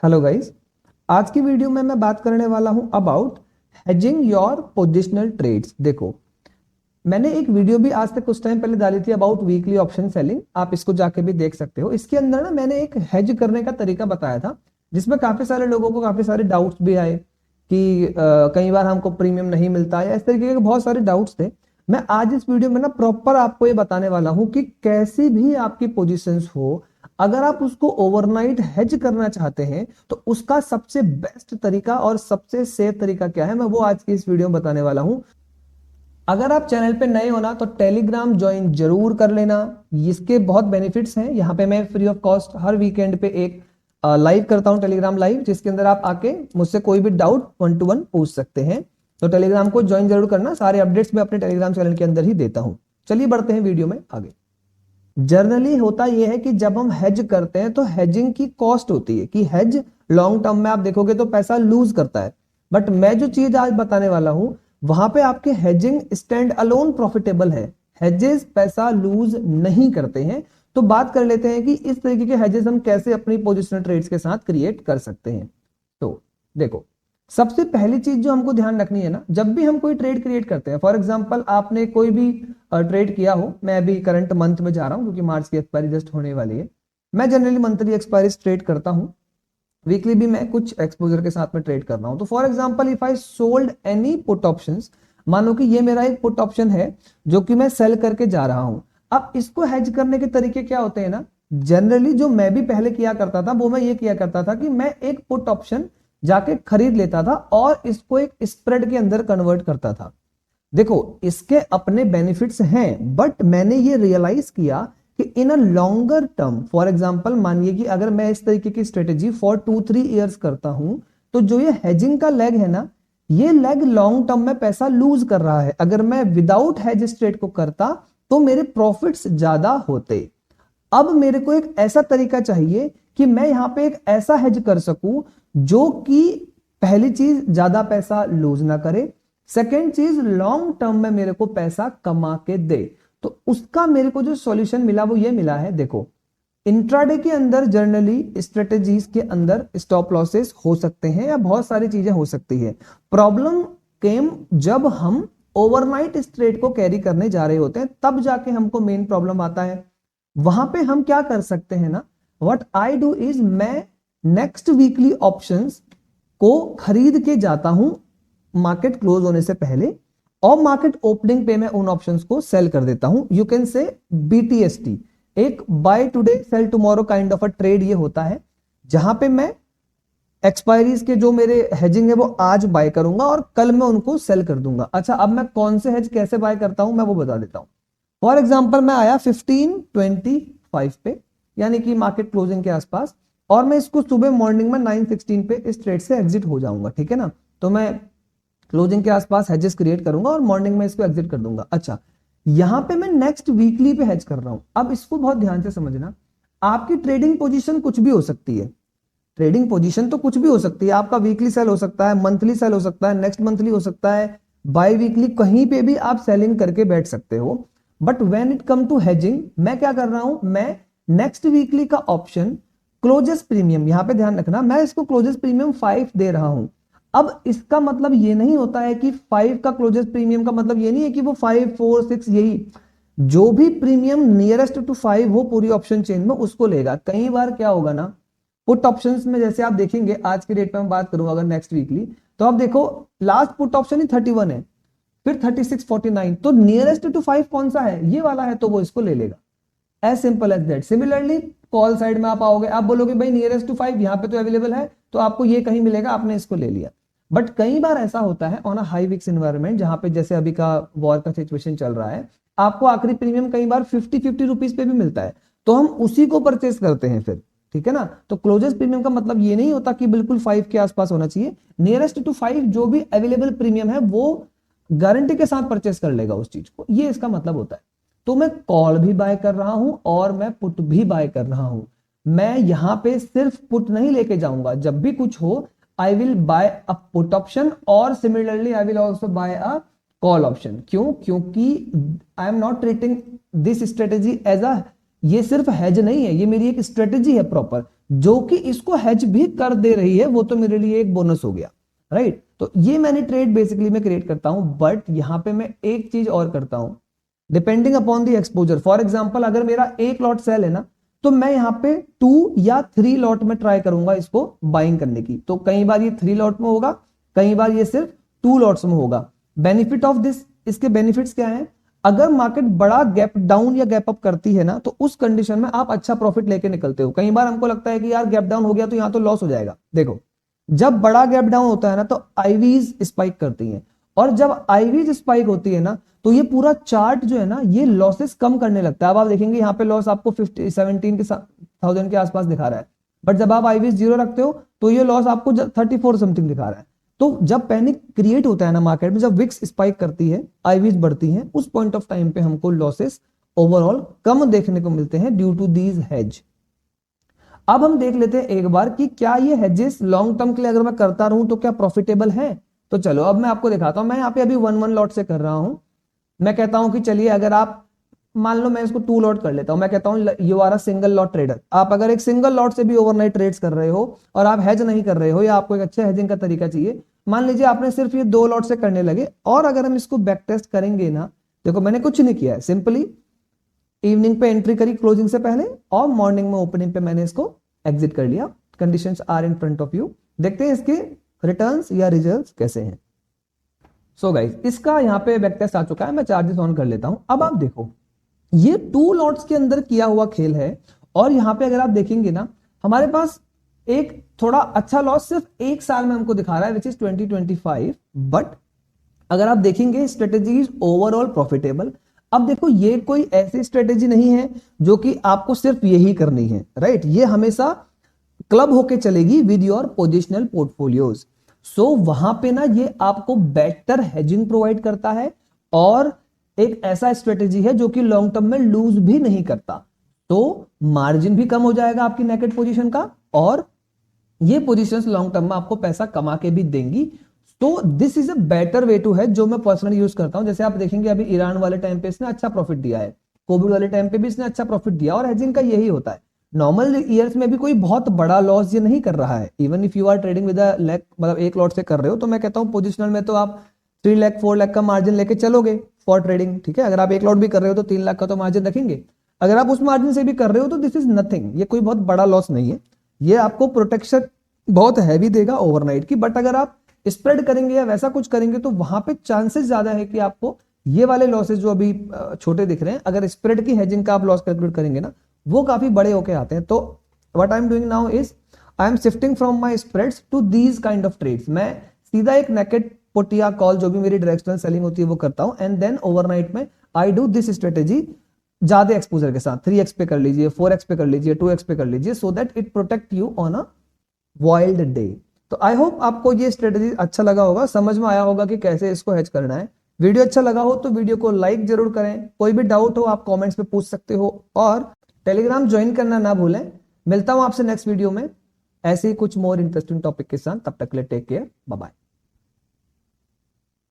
Hello guys, आज की video में मैं बात करने वाला हूं about hedging your positional trades. देखो, मैंने एक वीडियो भी आज तक कुछ टाइम पहले डाली थी अबाउट वीकली ऑप्शन सेलिंग। आप इसको जाके भी देख सकते हो। इसके अंदर ना मैंने एक हेज करने का तरीका बताया था, जिसमें काफी सारे लोगों को काफी सारे डाउट्स भी आए कि कई बार हमको प्रीमियम नहीं मिलता है, इस तरीके के बहुत सारे डाउट्स थे। मैं आज इस वीडियो में ना प्रॉपर आपको ये बताने वाला हूं कि कैसी भी आपकी पोजीशंस हो, अगर आप उसको ओवरनाइट हेज करना चाहते हैं तो उसका सबसे बेस्ट तरीका और सबसे सेफ तरीका क्या है, मैं वो आज की इस वीडियो में बताने वाला हूं। अगर आप चैनल पे नए हो ना तो टेलीग्राम ज्वाइन जरूर कर लेना। इसके बहुत बेनिफिट्स हैं। यहाँ पे मैं free of cost her weekend पे एक लाइव करता हूँ, टेलीग्राम लाइव, जिसके अंदर आप आके मुझसे कोई भी डाउट 1 to 1 पूछ सकते हैं। तो टेलीग्राम को ज्वाइन जरूर करना। सारे अपडेट्स मैं अपने टेलीग्राम चैनल के अंदर ही देता हूँ। चलिए बढ़ते हैं वीडियो में आगे। जनरली होता यह है कि जब हम हेज करते हैं तो हेजिंग की कॉस्ट होती है कि हेज लॉन्ग टर्म में आप देखोगे तो पैसा लूज करता है। बट मैं जो चीज आज बताने वाला हूं वहां पे आपके हेजिंग स्टैंड अलोन प्रॉफिटेबल है। हेजेस पैसा लूज नहीं करते हैं। तो बात कर लेते हैं कि इस तरीके के हेजेस हम कैसे अपनी पोजिशनल ट्रेड्स के साथ क्रिएट कर सकते हैं। तो देखो, सबसे पहली चीज जो हमको ध्यान रखनी है ना, जब भी हम कोई ट्रेड क्रिएट करते हैं, फॉर एग्जांपल आपने कोई भी ट्रेड किया हो, मैं अभी करंट मंथ में जा रहा हूं क्योंकि मार्च की एक्सपायरी जस्ट होने वाली है। मैं जनरली मंथली एक्सपायरी ट्रेड करता हूं, वीकली भी मैं कुछ एक्सपोजर के साथ में ट्रेड कर रहा हूं। तो for example if I sold any put options, मानो कि ये मेरा एक पुट ऑप्शन है जो कि मैं सेल करके जा रहा हूं। अब इसको हेज करने के तरीके क्या होते हैं ना, जनरली जो मैं भी पहले किया करता था वो मैं ये किया करता था कि मैं एक पुट ऑप्शन जाके खरीद लेता था और इसको एक स्प्रेड के अंदर कन्वर्ट करता था। देखो, इसके अपने बेनिफिट्स हैं, बट मैंने ये रियलाइज किया कि in a longer term, for example मानिए कि अगर मैं इस तरीके की स्ट्रेटेजी फॉर 2-3 इयर्स करता हूं तो जो ये हेजिंग का लेग है ना, ये लेग लॉन्ग टर्म में पैसा लूज कर रहा है। अगर मैं विदाउट हेज ट्रेड को करता तो मेरे प्रॉफिट्स ज्यादा होते। अब मेरे को एक ऐसा तरीका चाहिए कि मैं यहां पे एक ऐसा हेज कर सकूं जो कि पहली चीज ज्यादा पैसा लूज ना करे, सेकेंड चीज लॉन्ग टर्म में मेरे को पैसा कमा के दे। तो उसका मेरे को जो सॉल्यूशन मिला वो ये मिला है। देखो, इंट्राडे के अंदर जनरली स्ट्रेटेजीज के अंदर स्टॉप लॉसेस हो सकते हैं या बहुत सारी चीजें हो सकती है। प्रॉब्लम केम जब हम ओवरनाइट इस ट्रेड को कैरी करने जा रहे होते हैं, तब जाके हमको मेन प्रॉब्लम आता है। वहां पे हम क्या कर सकते हैं ना, व्हाट आई डू इज मैं नेक्स्ट वीकली ऑप्शंस को खरीद के जाता हूं मार्केट क्लोज होने से पहले, और मार्केट ओपनिंग पे मैं उन ऑप्शंस को सेल कर देता हूं। यू कैन से BTST, एक buy today sell tomorrow kind of a trade ये होता है, जहां पे मैं एक्सपायरीज के जो मेरे हेजिंग है वो आज बाय करूंगा और कल मैं उनको सेल कर दूंगा। अच्छा, अब मैं कौन से हेज कैसे बाय करता हूं मैं वो बता देता हूं। फॉर एग्जाम्पल मैं आया 1525 पे, यानी कि मार्केट क्लोजिंग के आसपास, और मैं इसको सुबह मॉर्निंग में 916 पे इस ट्रेड से एग्जिट हो जाऊंगा। ठीक है ना, तो मैं क्लोजिंग के आसपास हेजेस क्रिएट करूंगा और मॉर्निंग में इसको एग्जिट कर दूंगा। अच्छा, यहां पे मैं नेक्स्ट वीकली पे हेज कर रहा हूं। अब इसको बहुत ध्यान से समझना, आपकी ट्रेडिंग पोजीशन कुछ भी हो सकती है। ट्रेडिंग पोजीशन तो कुछ भी हो सकती है, आपका वीकली सेल हो सकता है, मंथली सेल हो सकता है, नेक्स्ट मंथली हो सकता है, बाई वीकली, कहीं पे भी आप सेलिंग करके बैठ सकते हो। But when it come to hedging, मैं क्या कर रहा हूं, मैं नेक्स्ट वीकली का ऑप्शन क्लोजेस्ट प्रीमियम, यहां पे ध्यान रखना, मैं इसको क्लोजेस्ट प्रीमियम 5 दे रहा हूं। अब इसका मतलब ये नहीं होता है कि 5 का क्लोजेस्ट प्रीमियम का मतलब ये नहीं है कि वो 5, 4, 6, यही जो भी प्रीमियम नियरेस्ट टू 5 हो पूरी ऑप्शन चेन में उसको लेगा। कई बार क्या होगा ना, पुट ऑप्शंस में जैसे आप देखेंगे, आज के डेट में मैं बात करूंगा अगर नेक्स्ट वीकली, तो आप देखो लास्ट पुट ऑप्शन ही 31 है, फिर 36, 49, तो नियरेस्ट टू 5 कौन सा है, ये वाला है, तो वो इसको ले लेगा। As simple as that. Similarly call side में आप आओगे, आप बोलोगे भाई नियरेस्ट टू 5 यहाँ पे तो अवेलेबल है, तो आपको ये कहीं मिलेगा, आपने इसको ले लिया। बट कई बार ऐसा होता है on a high VIX environment, जहां पे जैसे अभी का वॉर का सिचुएशन चल रहा है, आपको आखिरी प्रीमियम कई बार 50 रुपीज पे भी मिलता है, तो हम उसी को परचेस करते हैं फिर। ठीक है ना, तो क्लोजेस्ट प्रीमियम का मतलब ये नहीं होता कि बिल्कुल 5 के आसपास होना चाहिए। नियरेस्ट टू 5 जो भी अवेलेबल प्रीमियम है वो गारंटी के साथ परचेस कर लेगा उस चीज को, ये इसका मतलब होता है। तो मैं कॉल भी बाय कर रहा हूं और मैं पुट भी बाय कर रहा हूं। मैं यहां पे सिर्फ पुट नहीं लेके जाऊंगा, जब भी कुछ हो I will buy a put option और similarly I will also buy a call option. क्यों? क्योंकि I am not treating this strategy as a, ये सिर्फ हेज नहीं है, ये मेरी एक स्ट्रेटेजी है प्रॉपर। जो कि इसको हेज भी कर दे रही है, वो तो मेरे लिए एक बोनस हो गया, राइट। तो ये मैंने ट्रेड बेसिकली मैं क्रिएट करता हूं, बट यहां पे मैं एक चीज और करता हूं, depending upon the exposure. For example अगर मेरा एक लॉट सेल है ना, तो मैं यहाँ पे 2 या 3 लॉट में ट्राई करूंगा इसको बाइंग करने की। तो कई बार ये 3 लॉट में होगा, कई बार ये सिर्फ 2 लॉट्स में होगा। बेनिफिट ऑफ दिस, इसके बेनिफिट्स क्या है, अगर मार्केट बड़ा गैप डाउन या गैप अप करती है ना, तो उस कंडीशन में आप अच्छा प्रॉफिट लेके निकलते हो। कई बार हमको लगता है कि यार गैप डाउन हो गया तो यहां तो लॉस हो जाएगा। देखो जब बड़ा गैप डाउन होता है ना, तो आईवीज स्पाइक करती हैं, और जब आईवीज स्पाइक होती है ना, तो ये पूरा चार्ट जो है ना, ये लॉसेस कम करने लगता है। अब आप देखेंगे यहाँ पे लॉस आपको 17,000 के आसपास दिखा रहा है, बट जब आप आईवीज 0 रखते हो तो ये लॉस आपको 34 समथिंग दिखा रहा है। तो जब पैनिक क्रिएट होता है ना मार्केट में, जब विक्स स्पाइक करती है, आईवीज बढ़ती हैं, उस पॉइंट ऑफ टाइम पे हमको लॉसेस ओवरऑल कम देखने को मिलते हैं ड्यू टू दीज हेज। अब हम देख लेते हैं एक बार कि क्या ये हेजेस लॉन्ग टर्म के लिए अगर मैं करता रहूं तो क्या प्रॉफिटेबल है। तो चलो अब मैं आपको दिखाता हूं। मैं यहाँ पे अभी 1 लॉट से कर रहा हूं। मैं कहता हूं कि चलिए अगर आप मान लो मैं इसको 2 लॉट कर लेता हूं। मैं कहता हूं you are a single lot trader. आप अगर एक सिंगल लॉट से भी ओवरनाइट ट्रेड्स कर रहे हो और आप हेज नहीं कर रहे हो, या आपको एक अच्छे हेजिंग का तरीका चाहिए, मान लीजिए आपने सिर्फ ये 2 लॉट से करने लगे, और अगर हम इसको बैक टेस्ट करेंगे ना, देखो मैंने कुछ नहीं किया है, सिंपली इवनिंग पे एंट्री करी क्लोजिंग से पहले, और मॉर्निंग में ओपनिंग पे मैंने इसको एग्जिट कर लिया। Conditions are in front of you. देखते हैं इसके रिटर्न्स या रिजल्ट्स कैसे हैं। सो गाइस इसका यहाँ पे बैक टेस्ट आ चुका है। मैं चार्जेस ऑन कर लेता हूं। अब आप देखो ये 2 लॉट्स के अंदर किया हुआ खेल है, और यहां पे अगर आप देखेंगे ना, हमारे पास एक थोड़ा अच्छा लॉस सिर्फ 1 साल में हमको दिखा रहा है, विच इज 2025। बट अगर आप देखेंगे स्ट्रेटेजी इज ओवरऑल प्रॉफिटेबल। अब देखो ये कोई ऐसी स्ट्रेटेजी नहीं है जो कि आपको सिर्फ यही करनी है, राइट। ये हमेशा क्लब होके चलेगी विद योर पोजिशनल पोर्टफोलियोज। सो वहां पे ना ये आपको बेटर हेजिंग प्रोवाइड करता है, और एक ऐसा स्ट्रेटेजी है जो कि लॉन्ग टर्म में लूज भी नहीं करता। तो मार्जिन भी कम हो जाएगा आपकी नेकेट पोजीशन का, और ये पोजीशंस लॉन्ग टर्म में आपको पैसा कमा के भी देंगी। तो this is a better way to hedge, जो मैं पर्सनली यूज करता हूं। जैसे आप देखेंगे अभी ईरान वाले टाइम पे इसने अच्छा प्रॉफिट दिया है, कोविड वाले टाइम पे भी इसने अच्छा प्रॉफिट दिया, और हेजिंग का यही होता है। नॉर्मल ईयर्स में भी कोई बहुत बड़ा लॉस ये नहीं कर रहा है। Even if you are trading with a lakh, मतलब 1 लॉट से कर रहे हो, तो मैं कहता हूं पोजिशनल में तो आप 3 लाख 4 लाख का मार्जिन लेके चलोगे फॉर ट्रेडिंग, ठीक है। अगर आप 1 लॉट भी कर रहे हो तो 3 लाख का तो मार्जिन रखेंगे। अगर आप उस मार्जिन से भी कर रहे हो तो दिस इज नथिंग, ये कोई बहुत बड़ा लॉस नहीं है। ये आपको प्रोटेक्शन बहुत हैवी देगा ओवरनाइट की। बट अगर आप स्प्रेड करेंगे या वैसा कुछ करेंगे, तो वहां पे चांसेस ज्यादा है कि आपको ये वाले लॉसेस जो अभी छोटे दिख रहे हैं, अगर स्प्रेड की हेजिंग का आप लॉस कैलकुलेट करेंगे ना, वो काफी बड़े होके आते हैं। तो what I am doing now is I am shifting from my spreads to these kind of trades. मैं सीधा एक नेकेड पुट या कॉल, जो भी मेरी डायरेक्शनल सेलिंग होती है, वो करता हूं, एंड देन ओवरनाइट में आई डू दिस स्ट्रेटेजी ज्यादा एक्सपोजर के साथ। 3x पे कर लीजिए, 4x पे कर लीजिए, 2x पे कर लीजिए, so that it protect you on a wild day. तो आई होप आपको ये स्ट्रेटेजी अच्छा लगा होगा, समझ में आया होगा कि कैसे इसको हेज करना है। वीडियो अच्छा लगा हो तो वीडियो को लाइक जरूर करें। कोई भी डाउट हो आप कमेंट्स पे पूछ सकते हो, और टेलीग्राम ज्वाइन करना ना भूलें। मिलता हूं आपसे नेक्स्ट वीडियो में ऐसे ही कुछ मोर इंटरेस्टिंग टॉपिक के साथ। तब तक के लिए टेक केयर, बाय बाय।